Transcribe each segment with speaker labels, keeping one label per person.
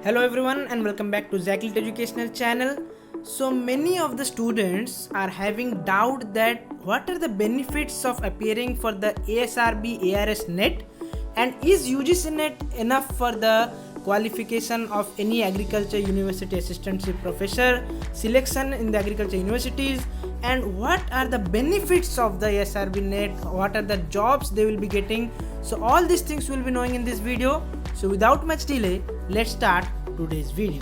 Speaker 1: Hello everyone and welcome back to ZakLiT educational channel. So many of the students are having doubt that what are the benefits of appearing for the ASRB ARS NET, and is UGC NET enough for the qualification of any agriculture university assistantship professor selection in the agriculture universities, and what are the benefits of the ASRB NET, what are the jobs they will be getting. So all these things we'll be knowing in this video. So without much delay, let's start today's video.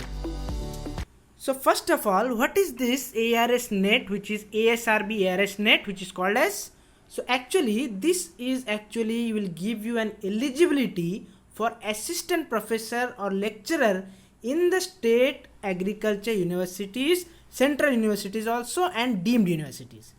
Speaker 1: So first of all, what is this ARS NET, which is ASRB ARS NET, which is called as? So actually this is will give you an eligibility for assistant professor or lecturer in the state agriculture universities, central universities also, and deemed universities.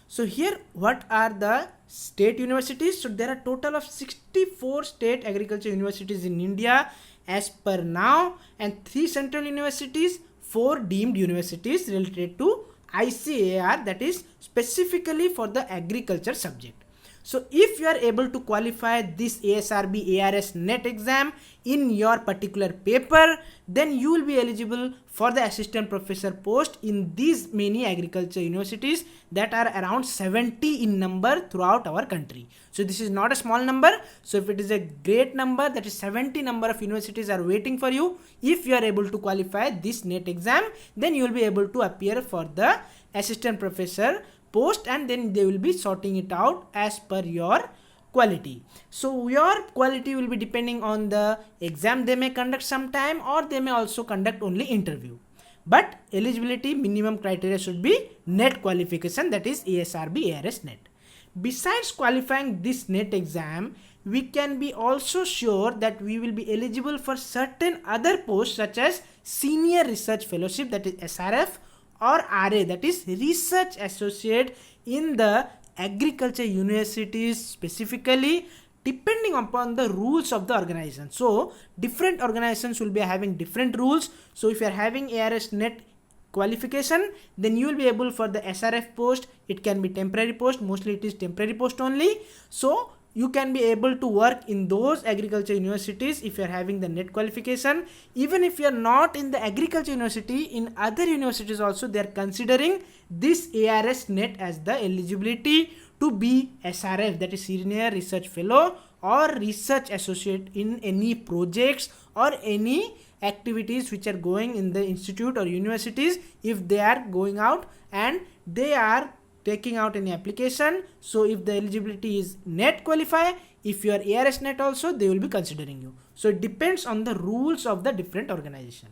Speaker 1: So here what are the state universities? So there are total of 64 state agriculture universities in India as per now, and 3 central universities, 4 deemed universities related to ICAR, that is specifically for the agriculture subject. So if you are able to qualify this ASRB ARS NET exam in your particular paper, then you will be eligible for the assistant professor post in these many agriculture universities that are around 70 in number throughout our country. So this is not a small number. So if it is a great number, that is 70 number of universities are waiting for you. If you are able to qualify this NET exam, then you will be able to appear for the assistant professor post, and then they will be sorting it out as per your quality. So your quality will be depending on the exam they may conduct sometime, or they may also conduct only interview. But eligibility minimum criteria should be NET qualification, that is ASRB ARS NET. Besides qualifying this NET exam, we can be also sure that we will be eligible for certain other posts such as senior research fellowship, that is SRF, or RA, that is research associate in the agriculture universities, specifically depending upon the rules of the organization. So different organizations will be having different rules. So if you are having ARS NET qualification, then you will be able for the SRF post. It can be temporary post, mostly it is temporary post only. So you can be able to work in those agriculture universities if you are having the NET qualification. Even if you are not in the agriculture university, in other universities also they are considering this ARS NET as the eligibility to be SRF, that is senior research fellow or research associate in any projects or any activities which are going in the institute or universities. If they are going out and they are taking out any application, so if the eligibility is NET qualify, if you are ARS NET also, they will be considering you. So it depends on the rules of the different organization.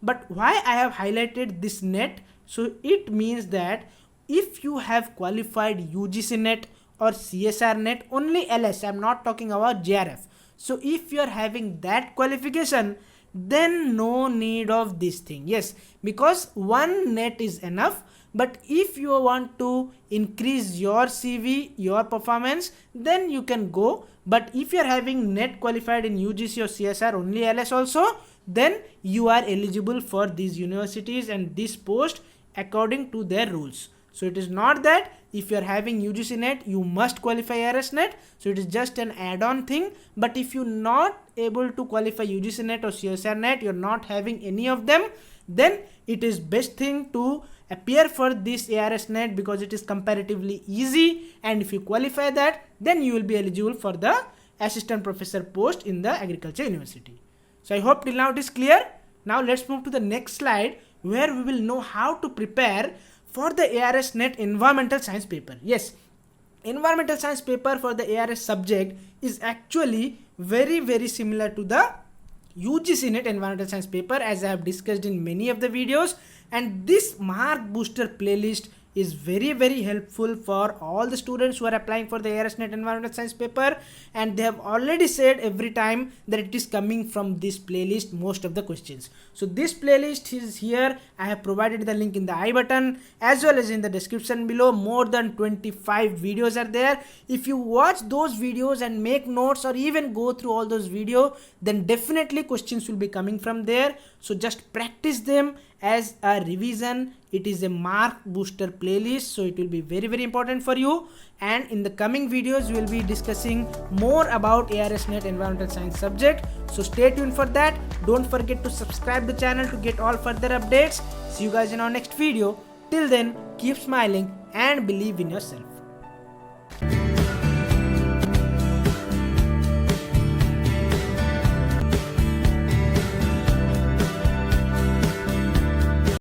Speaker 1: But why I have highlighted this NET? So it means that if you have qualified UGC NET or CSR NET, only LS, I am not talking about JRF. So if you are having that qualification, then no need of this thing. Yes, because one NET is enough. But if you want to increase your CV, your performance, then you can go. But if you are having NET qualified in UGC or CSR, only LS also, then you are eligible for these universities and this post according to their rules. So it is not that if you are having UGC NET, you must qualify ARS NET. So it is just an add-on thing. But if you are not able to qualify UGC NET or CSR NET, you are not having any of them, then it is best thing to appear for this ARS NET because it is comparatively easy, and if you qualify that, then you will be eligible for the assistant professor post in the agriculture university. So I hope till now it is clear. Now let's move to the next slide where we will know how to prepare for the ARS NET environmental science paper. Yes, environmental science paper for the ARS subject is actually very similar to the UGC NET environmental science paper, as I have discussed in many of the videos. And this mark booster playlist is very helpful for all the students who are applying for the ARS NET environmental science paper, and they have already said every time that it is coming from this playlist, most of the questions. So this playlist is here. I have provided the link in the I button as well as in the description below. More than 25 videos are there. If you watch those videos and make notes or even go through all those videos, then definitely questions will be coming from there. So just practice them as a revision It is a mark booster playlist, so it will be very important for you. And in the coming videos, we will be discussing more about ARS NET Environmental Science subject. So stay tuned for that. Don't forget to subscribe the channel to get all further updates. See you guys in our next video. Till then, keep smiling and believe in yourself.